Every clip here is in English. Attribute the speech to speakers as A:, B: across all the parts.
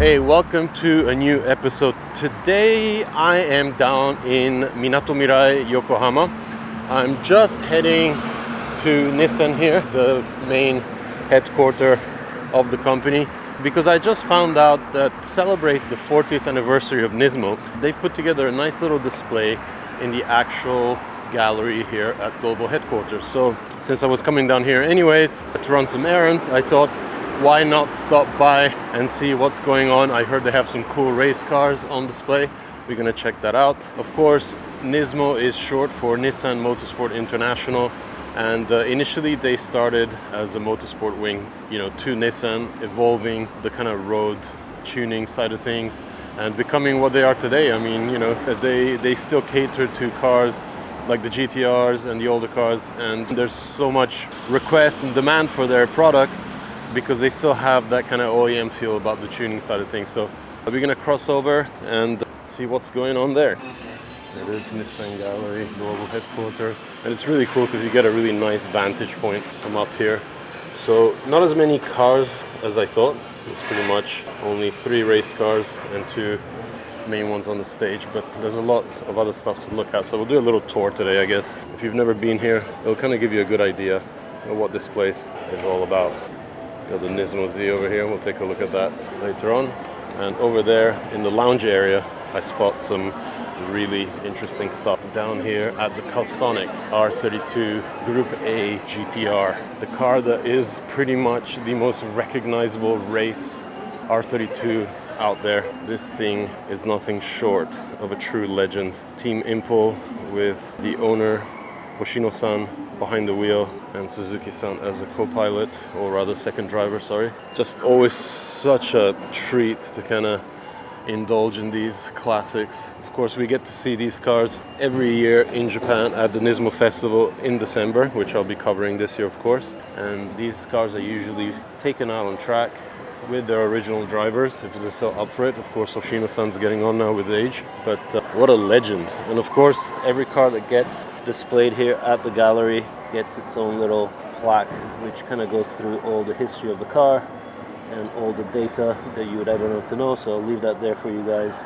A: Hey, welcome to a new episode. Today I am down in Minatomirai, Yokohama. I'm just heading to Nissan here, the main headquarters of the company, because I just found out that to celebrate the 40th anniversary of Nismo, they've put together a nice little display in the actual gallery here at Global headquarters. So since I was coming down here anyways to run some errands, I thought, why not stop by and see what's going on? I heard they have some cool race cars on display. We're gonna check that out. Of course, Nismo is short for Nissan Motorsport International, and initially they started as a motorsport wing, to Nissan, evolving the kind of road tuning side of things and becoming what they are today. I mean, they still cater to cars like the GTRs and the older cars, and there's so much request and demand for their products because they still have that kind of OEM feel about the tuning side of things. So we're gonna cross over and see what's going on there. It is Nissan Gallery, Global headquarters, and it's really cool because you get a really nice vantage point from up here. So not as many cars as I thought. It's pretty much only 3 race cars and 2 main ones on the stage, but there's a lot of other stuff to look at. So we'll do a little tour today, I guess. If you've never been here, it'll kind of give you a good idea of what this place is all about. Got the Nismo Z over here, we'll take a look at that later on. And over there in the lounge area, I spot some really interesting stuff. Down here at the Calsonic R32 Group A GTR, the car that is pretty much the most recognizable race R32 out there. This thing is nothing short of a true legend. Team Impel with the owner Hoshino-san behind the wheel and Suzuki-san as a co-pilot, or rather second driver, sorry. Just always such a treat to kind of indulge in these classics. Of course, we get to see these cars every year in Japan at the Nismo Festival in December, which I'll be covering this year, of course. And these cars are usually taken out on track with their original drivers, if they're still up for it. Of course, Hoshino-san's getting on now with age, but what a legend. And of course, every car that gets displayed here at the gallery gets its own little plaque, which kind of goes through all the history of the car and all the data that you would ever want to know. So I'll leave that there for you guys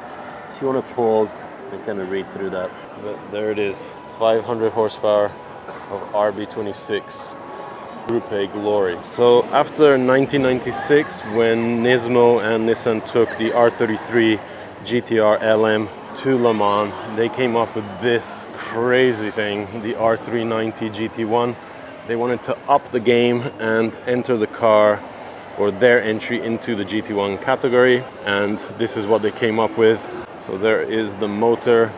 A: if you want to pause and kind of read through that. But there it is, 500 horsepower of RB26 Group A glory. So after 1996, when Nismo and Nissan took the R33 GTR LM to Le Mans, they came up with this crazy thing, the R390 GT1. They wanted to up the game and enter the car, or their entry into the GT1 category, and this is what they came up with. So there is the motor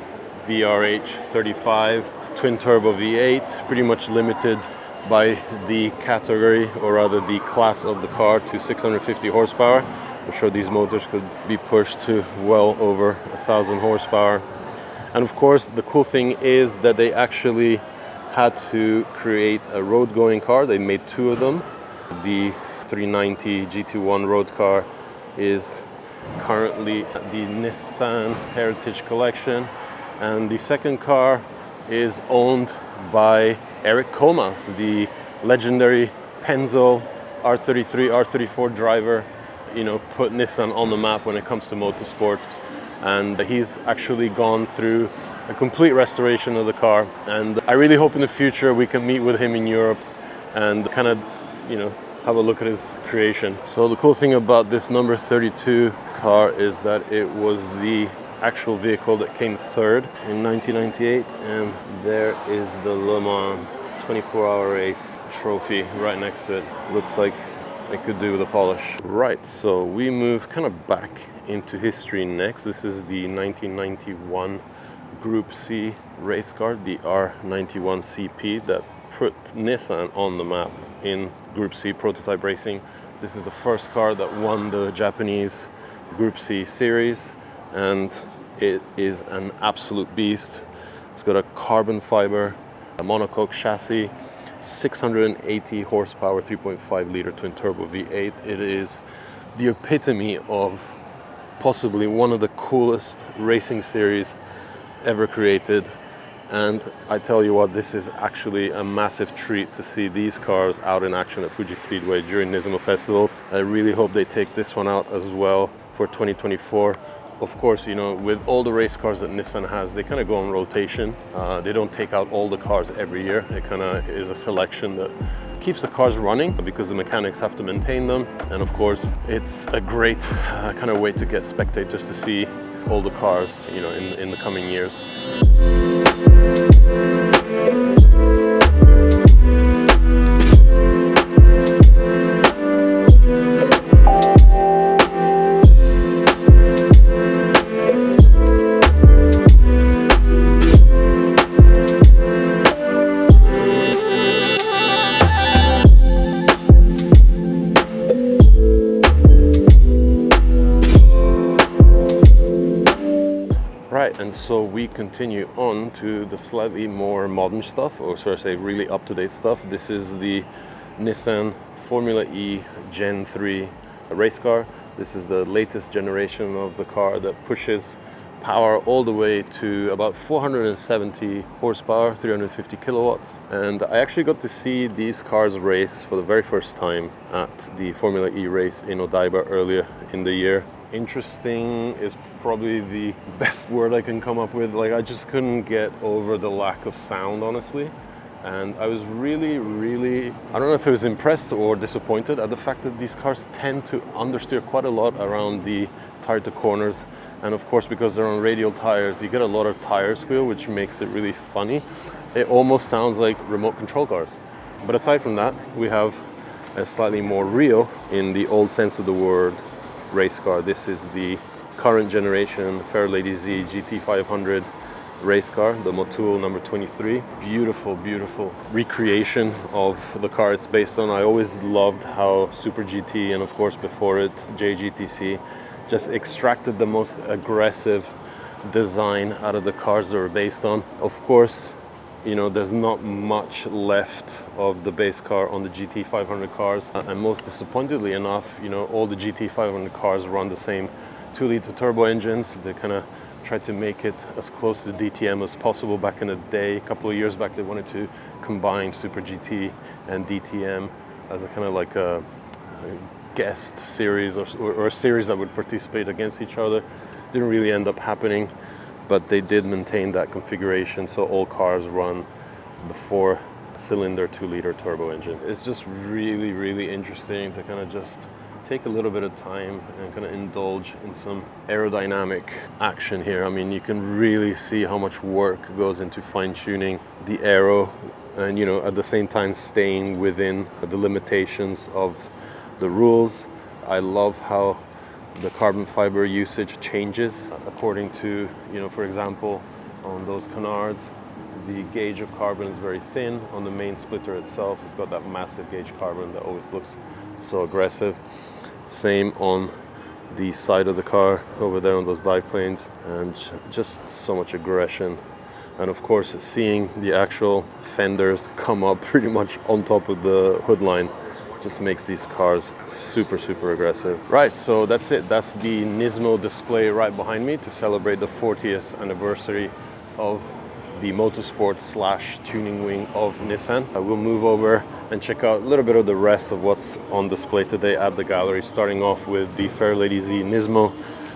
A: VRH 35 twin turbo V8, pretty much limited by the category, or rather the class of the car, to 650 horsepower. I'm sure these motors could be pushed to well over 1,000 horsepower. And of course, the cool thing is that they actually had to create a road-going car. They made 2 of them. The 390 GT1 road car is currently the Nissan Heritage Collection, and the second car is owned by Eric Comas, the legendary Penzo R33, R34 driver, put Nissan on the map when it comes to motorsport. And he's actually gone through a complete restoration of the car. And I really hope in the future we can meet with him in Europe and kind of, have a look at his creation. So the cool thing about this number 32 car is that it was the actual vehicle that came third in 1998, and there is the Le Mans 24-hour race trophy right next to it. Looks like it could do with a polish. Right, so we move kind of back into history next. This is the 1991 Group C race car, the R91 CP, that put Nissan on the map in Group C prototype racing. This is the first car that won the Japanese Group C series, and it is an absolute beast. It's got a carbon fiber, a monocoque chassis, 680 horsepower, 3.5 liter twin turbo V8. It is the epitome of possibly one of the coolest racing series ever created. And I tell you what, this is actually a massive treat to see these cars out in action at Fuji Speedway during Nismo Festival. I really hope they take this one out as well for 2024. Of course, you know, with all the race cars that Nissan has, they kind of go on rotation. They don't take out all the cars every year. It kind of is a selection that keeps the cars running because the mechanics have to maintain them. And of course, it's a great kind of way to get spectators to see all the cars, you know, in the coming years. Right, and so we continue on to the slightly more modern stuff, or should I say really up-to-date stuff. This is the Nissan Formula E Gen 3 race car. This is the latest generation of the car that pushes power all the way to about 470 horsepower, 350 kilowatts. And I actually got to see these cars race for the very first time at the Formula E race in Odaiba earlier in the year. Interesting is probably the best word I can come up with. Like, I just couldn't get over the lack of sound, honestly. And I was really, I don't know if I was impressed or disappointed at the fact that these cars tend to understeer quite a lot around the tire to corners. And of course, because they're on radial tires, you get a lot of tire squeal, which makes it really funny. It almost sounds like remote control cars. But aside from that, we have a slightly more real, in the old sense of the word, race car. This is the current generation Fairlady Z GT500 race car, the Motul number 23. Beautiful recreation of the car it's based on. I always loved how Super GT, and of course before it JGTC, just extracted the most aggressive design out of the cars they were based on. Of course, you know, there's not much left of the base car on the GT500 cars, and most disappointingly enough, you know, all the GT500 cars run the same 2-liter turbo engines. They kind of tried to make it as close to DTM as possible back in the day. A couple of years back, they wanted to combine Super GT and DTM as a kind of like a guest series or a series that would participate against each other. Didn't really end up happening, but they did maintain that configuration, so all cars run the 4-cylinder 2-liter turbo engine. It's just really interesting to kind of just take a little bit of time and kind of indulge in some aerodynamic action here. I mean, you can really see how much work goes into fine-tuning the aero, and, you know, at the same time staying within the limitations of the rules. I love how the carbon fiber usage changes according to, you know, for example, on those canards, the gauge of carbon is very thin. On the main splitter itself, it's got that massive gauge carbon that always looks so aggressive. Same on the side of the car over there on those dive planes, and just so much aggression. And of course, seeing the actual fenders come up pretty much on top of the hood line just makes these cars super aggressive. Right, so that's it. That's the Nismo display right behind me to celebrate the 40th anniversary of the motorsport / tuning wing of Nissan. I will move over and check out a little bit of the rest of what's on display today at the gallery, starting off with the Fairlady Z Nismo.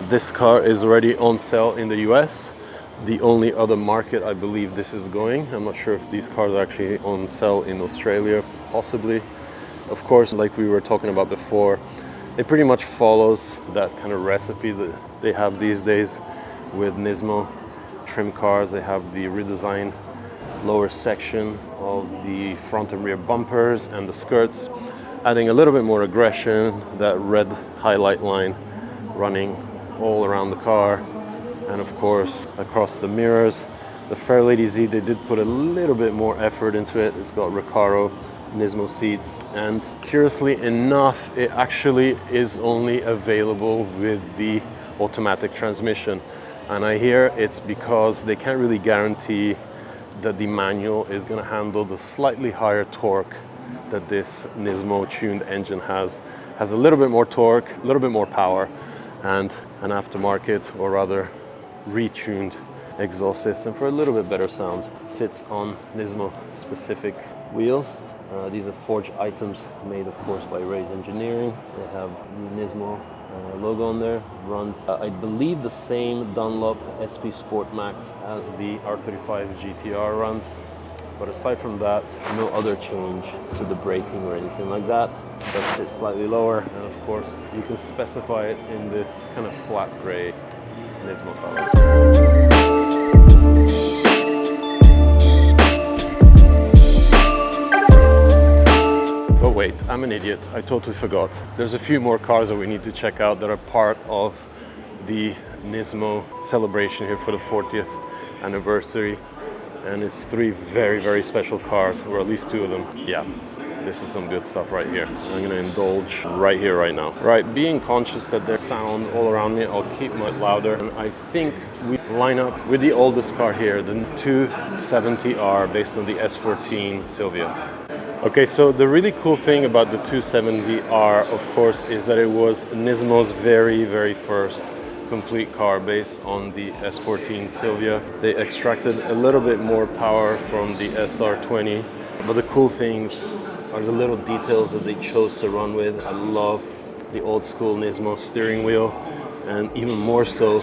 A: This car is already on sale in the US. The only other market I believe this is going. I'm not sure if these cars are actually on sale in Australia, possibly. Of course, like we were talking about before, it pretty much follows that kind of recipe that they have these days with Nismo trim cars. They have the redesigned lower section of the front and rear bumpers and the skirts, adding a little bit more aggression, that red highlight line running all around the car, and of course across the mirrors. The Fairlady Z, they did put a little bit more effort into it. It's got Recaro Nismo seats, and curiously enough, it actually is only available with the automatic transmission. And I hear it's because they can't really guarantee that the manual is going to handle the slightly higher torque that this Nismo tuned engine has. Has a little bit more torque, a little bit more power, and an aftermarket, or rather retuned exhaust system for a little bit better sound. Sits on Nismo specific wheels. These are forged items made, of course, by Ray's Engineering. They have the Nismo logo on there. Runs, I believe, the same Dunlop SP Sport Max as the R35 GTR runs. But aside from that, no other change to the braking or anything like that. Does sit slightly lower, and of course you can specify it in this kind of flat gray Nismo color. But wait, I'm an idiot. I totally forgot. There's a few more cars that we need to check out that are part of the Nismo celebration here for the 40th anniversary. And it's 3 very, very special cars, or at least 2 of them. Yeah, this is some good stuff right here. I'm gonna indulge right here, right now. Right, being conscious that there's sound all around me, I'll keep my louder. And I think we line up with the oldest car here, the 270R, based on the S14 Silvia. Okay, so the really cool thing about the 270R, of course, is that it was Nismo's very, very first complete car based on the S14 Silvia. They extracted a little bit more power from the SR20, but the cool things are the little details that they chose to run with. I love the old school Nismo steering wheel, and even more so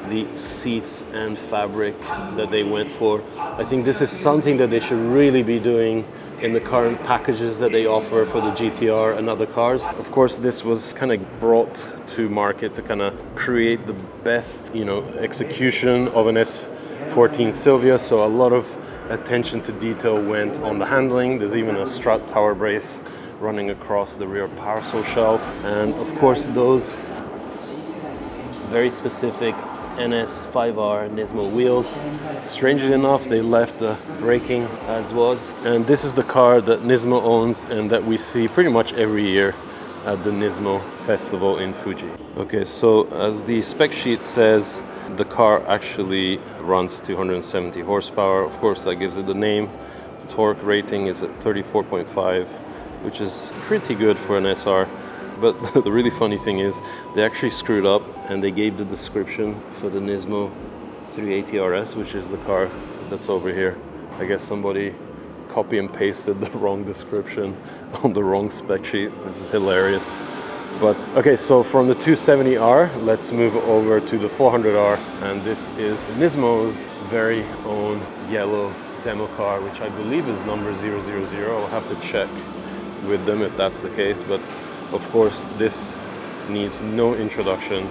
A: the seats and fabric that they went for. I think this is something that they should really be doing in the current packages that they offer for the GTR and other cars. Of course, this was kind of brought to market to kind of create the best, execution of an S14 Silvia. So a lot of attention to detail went on the handling. There's even a strut tower brace running across the rear parcel shelf. And of course, those very specific NS5R Nismo wheels. Strangely enough, they left the braking as was. And this is the car that Nismo owns and that we see pretty much every year at the Nismo Festival in Fuji. Okay, so as the spec sheet says, the car actually runs 270 horsepower. Of course, that gives it the name. The torque rating is at 34.5, which is pretty good for an SR. But the really funny thing is they actually screwed up and they gave the description for the Nismo 380 RS, which is the car that's over here. I guess somebody copy and pasted the wrong description on the wrong spec sheet. This is hilarious. But okay, so from the 270R, let's move over to the 400R. And this is Nismo's very own yellow demo car, which I believe is number 000. I'll have to check with them if that's the case. But of course, this needs no introduction.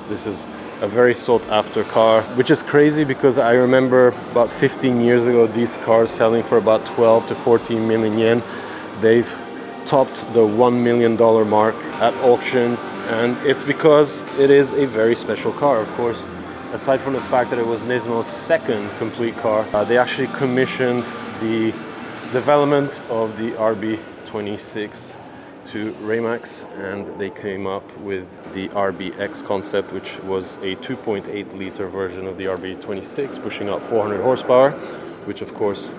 A: This is a very sought after car, which is crazy because I remember about 15 years ago, these cars selling for about 12 to 14 million yen. They've topped the $1 million mark at auctions, and it's because it is a very special car. Of course, aside from the fact that it was Nismo's second complete car, they actually commissioned the development of the RB26 to Raymax, and they came up with the RBX concept, which was a 2.8 liter version of the RB26, pushing out 400 horsepower, which of course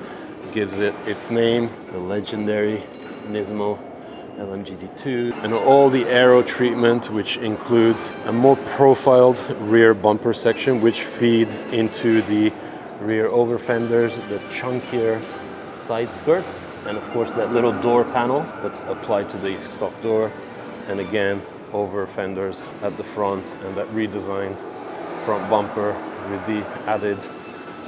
A: gives it its name, the legendary Nismo LMGT2, and all the aero treatment, which includes a more profiled rear bumper section, which feeds into the rear over fenders, the chunkier side skirts, and of course that little door panel that's applied to the stock door, and again over fenders at the front, and that redesigned front bumper with the added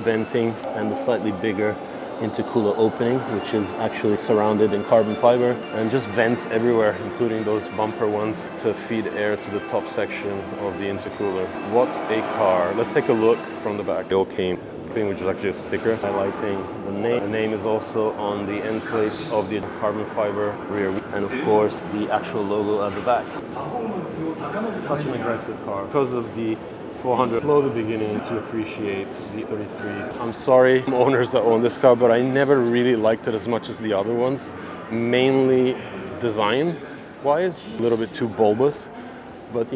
A: venting and the slightly bigger intercooler opening, which is actually surrounded in carbon fiber, and just vents everywhere, including those bumper ones to feed air to the top section of the intercooler. What a car. Let's take a look from the back. It all came, which is actually a sticker highlighting the name. The name is also on the end plate of the carbon fiber rear, and of course the actual logo at the back. Such an aggressive car. Because of the 400, slow the beginning to appreciate the 33. I'm sorry, owners that own this car, but I never really liked it as much as the other ones. Mainly design-wise, a little bit too bulbous. But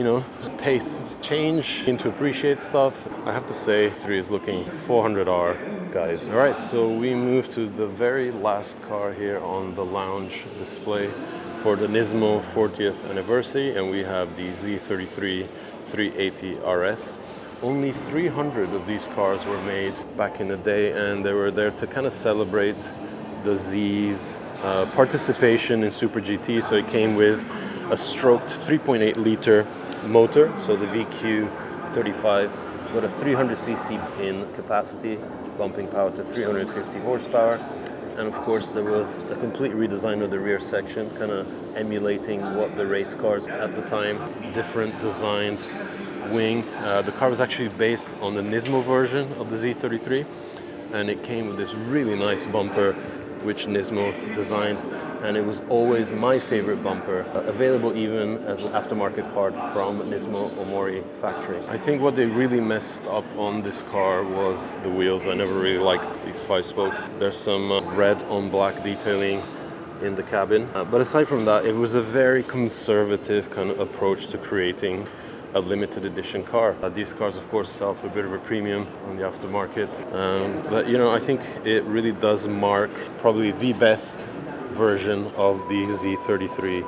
A: tastes change into appreciate stuff. I have to say, 3 is looking 400R, guys. All right, so we move to the very last car here on the lounge display for the Nismo 40th anniversary, and we have the Z33 380 RS. Only 300 of these cars were made back in the day, and they were there to kind of celebrate the Z's participation in Super GT. So it came with a stroked 3.8 liter motor, so the VQ35 got a 300cc in capacity, bumping power to 350 horsepower. And of course there was a complete redesign of the rear section, kind of emulating what the race cars at the time, different designed wing. The car was actually based on the Nismo version of the Z33, and it came with this really nice bumper which Nismo designed, and it was always my favorite bumper, available even as an aftermarket part from Nismo Omori Factory. I think what they really messed up on this car was the wheels. I never really liked these 5 spokes. There's some red on black detailing in the cabin, but aside from that, it was a very conservative kind of approach to creating a limited edition car. These cars of course sell for a bit of a premium on the aftermarket, but you know, I think it really does mark probably the best version of the Z33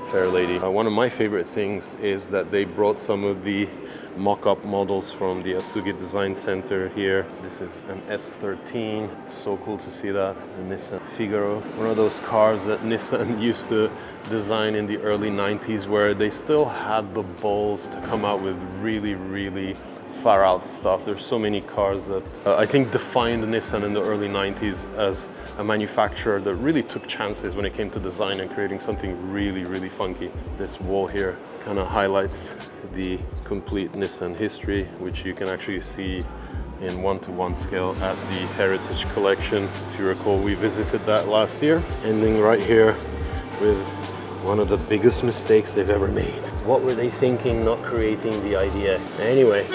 A: Fairlady. One of my favorite things is that they brought some of the mock-up models from the Atsugi Design Center here. This is an S13, so cool to see that. The Nissan Figaro, one of those cars that Nissan used to design in the early 90s, where they still had the balls to come out with really far out stuff. There's so many cars that I think defined Nissan in the early 90s as a manufacturer that really took chances when it came to design and creating something really funky. This wall here kind of highlights the complete Nissan history, which you can actually see in 1:1 scale at the Heritage Collection. If you recall, we visited that last year. Ending right here with one of the biggest mistakes they've ever made. What were they thinking, not creating the idea? Anyway.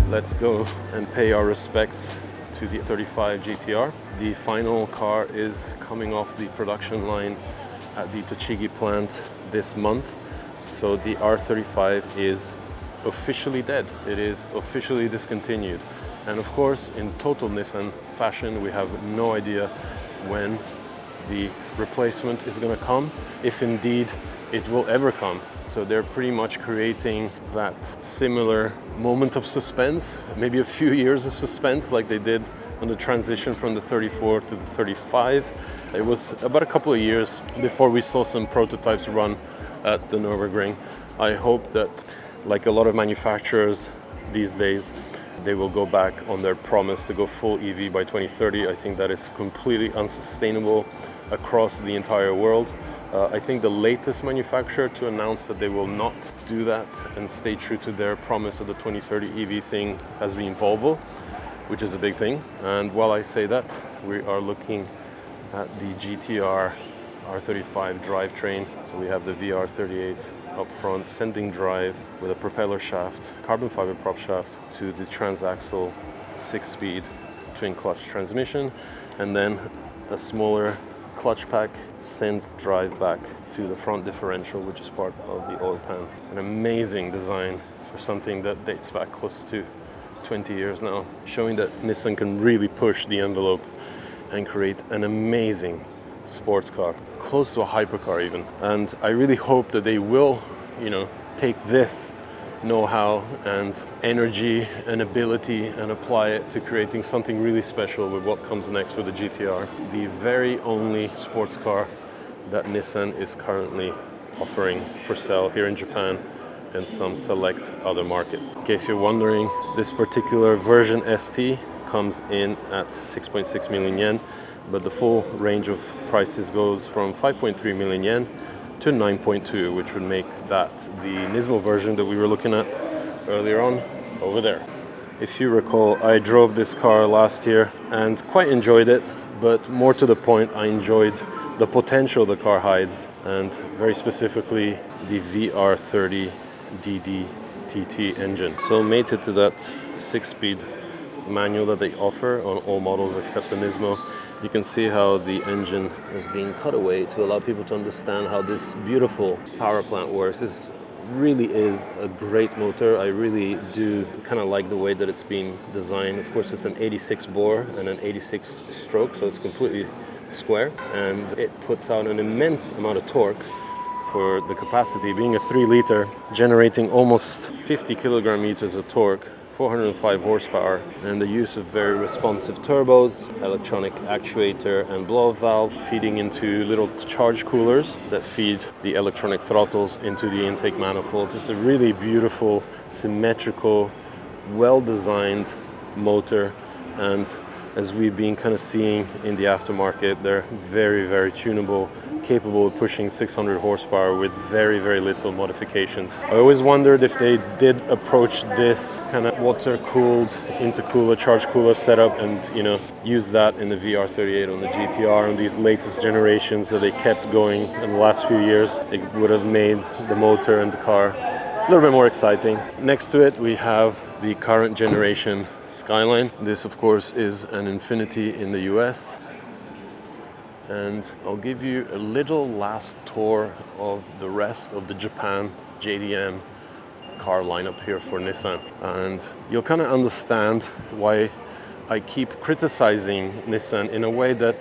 A: Let's go and pay our respects to the 35 GTR. The final car is coming off the production line at the Tochigi plant this month. So the R35 is officially dead. It is officially discontinued. And of course, in total Nissan fashion, we have no idea when the replacement is going to come, if indeed it will ever come. So they're pretty much creating that similar moment of suspense, maybe a few years of suspense like they did on the transition from the 34 to the 35. It was about a couple of years before we saw some prototypes run at the Nürburgring. I hope that, like a lot of manufacturers these days, they will go back on their promise to go full EV by 2030. I think that is completely unsustainable across the entire world. I think the latest manufacturer to announce that they will not do that and stay true to their promise of the 2030 EV thing has been Volvo, which is a big thing. And while I say that, we are looking at the GTR R35 drivetrain. So we have the VR38 up front, sending drive with a propeller shaft, carbon fiber prop shaft, to the transaxle 6-speed twin clutch transmission, and then a smaller clutch pack sends drive back to the front differential, which is part of the oil pan. An amazing design for something that dates back close to 20 years now, showing that Nissan can really push the envelope and create an amazing sports car, close to a hypercar even. And I really hope that they will, take this know-how and energy and ability and apply it to creating something really special with what comes next for the GTR. The very only sports car that Nissan is currently offering for sale here in Japan and some select other markets. In case you're wondering, this particular version ST comes in at 6.6 million yen, but the full range of prices goes from 5.3 million yen to 9.2, which would make that the Nismo version that we were looking at earlier on over there. If you recall, I drove this car last year and quite enjoyed it, but more to the point, I enjoyed the potential the car hides, and very specifically the VR30 DD TT engine. So mated to that 6-speed manual that they offer on all models except the Nismo. You can see how the engine is being cut away to allow people to understand how this beautiful power plant works. This really is a great motor. I really do kind of like the way that it's been designed. Of course, it's an 86 bore and an 86 stroke, so it's completely square, and it puts out an immense amount of torque for the capacity, being a 3-liter, generating almost 50 kilogram meters of torque, 405 horsepower, and the use of very responsive turbos, electronic actuator and blow-off valve feeding into little charge coolers that feed the electronic throttles into the intake manifold. It's a really beautiful, symmetrical, well-designed motor, and as we've been kind of seeing in the aftermarket, they're very, very tunable, capable of pushing 600 horsepower with very, very little modifications. I always wondered if they did approach this kind of water-cooled, intercooler, charge cooler setup and, you know, use that in the VR38 on the GTR and these latest generations that they kept going in the last few years. It would have made the motor and the car a little bit more exciting. Next to it, we have the current generation Skyline. This, of course, is an Infiniti in the US. And I'll give you a little last tour of the rest of the Japan JDM car lineup here for Nissan. And you'll kind of understand why I keep criticizing Nissan in a way that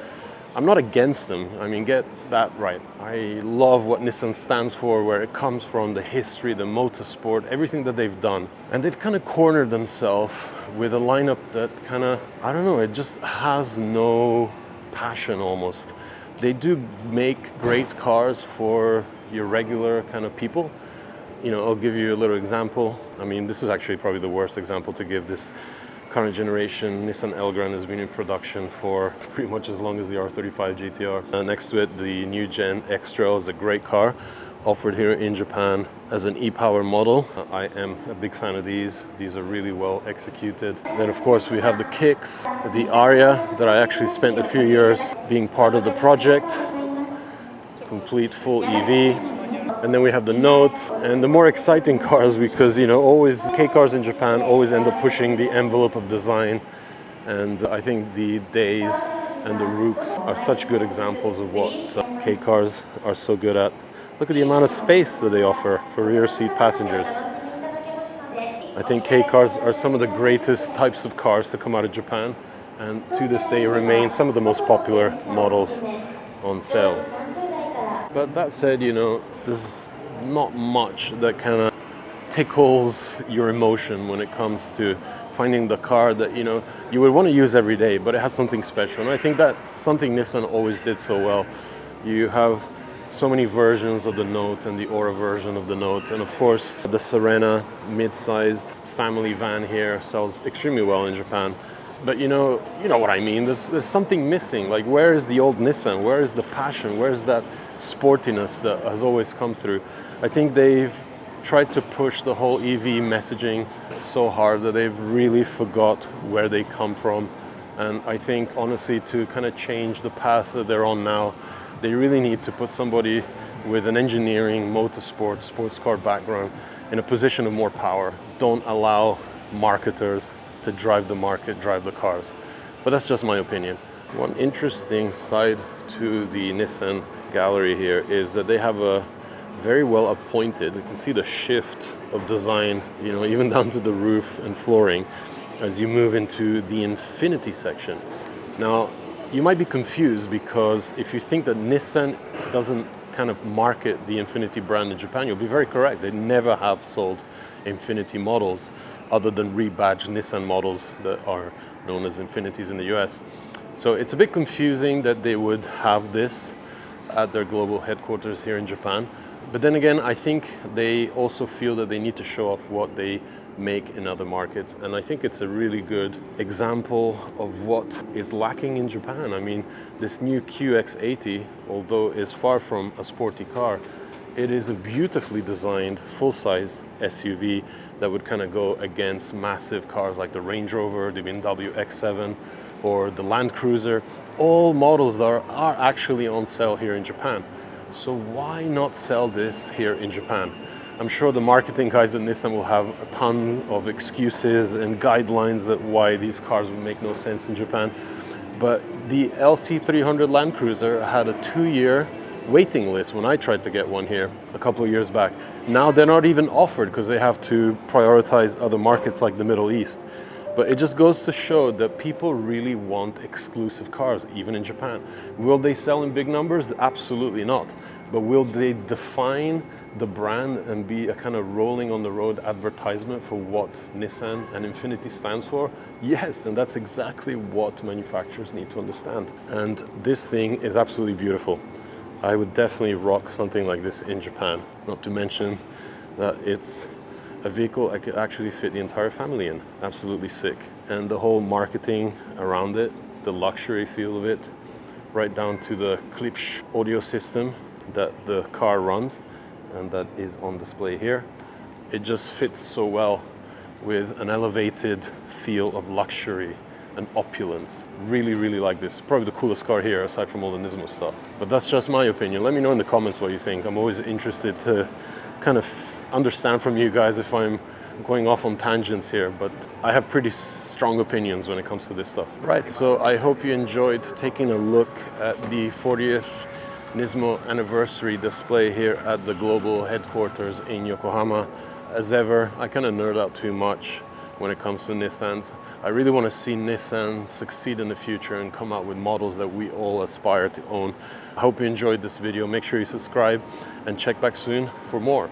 A: I'm not against them. I mean, get that right. I love what Nissan stands for, where it comes from, the history, the motorsport, everything that they've done. And they've kind of cornered themselves with a lineup that kind of, I don't know, it just has no passion almost. They do make great cars for your regular kind of people. You know, I'll give you a little example. I mean, this is actually probably the worst example to give. This current generation Nissan Elgrand has been in production for pretty much as long as the R35 GTR. Next to it, the new Gen X-Trail is a great car, offered here in Japan as an e-power model. I am a big fan of these. These are really well executed. Then of course we have the Kicks, the Aria that I actually spent a few years being part of the project. Complete full EV. And then we have the Note and the more exciting cars, because, you know, always K cars in Japan always end up pushing the envelope of design. And I think the Days and the Rooks are such good examples of what K cars are so good at. Look at the amount of space that they offer for rear seat passengers. I think K cars are some of the greatest types of cars to come out of Japan, and to this day remain some of the most popular models on sale. But that said, you know, there's not much that kind of tickles your emotion when it comes to finding the car that, you know, you would want to use every day, but it has something special. And I think that's something Nissan always did so well. You have so many versions of the Note and the Aura version of the Note, and of course the Serena mid-sized family van here sells extremely well in Japan. But you know what I mean. There's something missing. Like, where is the old Nissan? Where is the passion? Where is that sportiness that has always come through? I think they've tried to push the whole EV messaging so hard that they've really forgot where they come from. And I think honestly, to kind of change the path that they're on now, they really need to put somebody with an engineering, motorsport, sports car background in a position of more power. Don't allow marketers to drive the market, drive the cars. But that's just my opinion. One interesting side to the Nissan gallery here is that they have a very well appointed, you can see the shift of design, you know, even down to the roof and flooring as you move into the Infiniti section. Now, you might be confused, because if you think that Nissan doesn't kind of market the Infiniti brand in Japan, you'll be very correct. They never have sold Infiniti models other than rebadged Nissan models that are known as Infinitis in the US. So it's a bit confusing that they would have this at their global headquarters here in Japan. But then again, I think they also feel that they need to show off what they make in other markets. And I think it's a really good example of what is lacking in Japan. I mean, this new QX80, although is far from a sporty car, it is a beautifully designed full-size SUV that would kind of go against massive cars like the Range Rover, the BMW X7, or the Land Cruiser, all models that are actually on sale here in Japan. So why not sell this here in Japan? I'm sure the marketing guys at Nissan will have a ton of excuses and guidelines that why these cars would make no sense in Japan. But the LC300 Land Cruiser had a 2-year waiting list when I tried to get one here a couple of years back. Now they're not even offered because they have to prioritize other markets like the Middle East. But it just goes to show that people really want exclusive cars, even in Japan. Will they sell in big numbers? Absolutely not. But will they define the brand and be a kind of rolling on the road advertisement for what Nissan and Infiniti stands for? Yes, and that's exactly what manufacturers need to understand. And this thing is absolutely beautiful. I would definitely rock something like this in Japan. Not to mention that it's a vehicle I could actually fit the entire family in. Absolutely sick. And the whole marketing around it, the luxury feel of it, right down to the Klipsch audio system that the car runs and that is on display here. It just fits so well with an elevated feel of luxury and opulence. Really, really like this. Probably the coolest car here aside from all the Nismo stuff. But that's just my opinion. Let me know in the comments what you think. I'm always interested to kind of understand from you guys if I'm going off on tangents here, but I have pretty strong opinions when it comes to this stuff. Right, so I hope you enjoyed taking a look at the 40th Nismo anniversary display here at the global headquarters in Yokohama. As ever, I kind of nerd out too much when it comes to Nissans. I really want to see Nissan succeed in the future and come out with models that we all aspire to own. I hope you enjoyed this video. Make sure you subscribe and check back soon for more.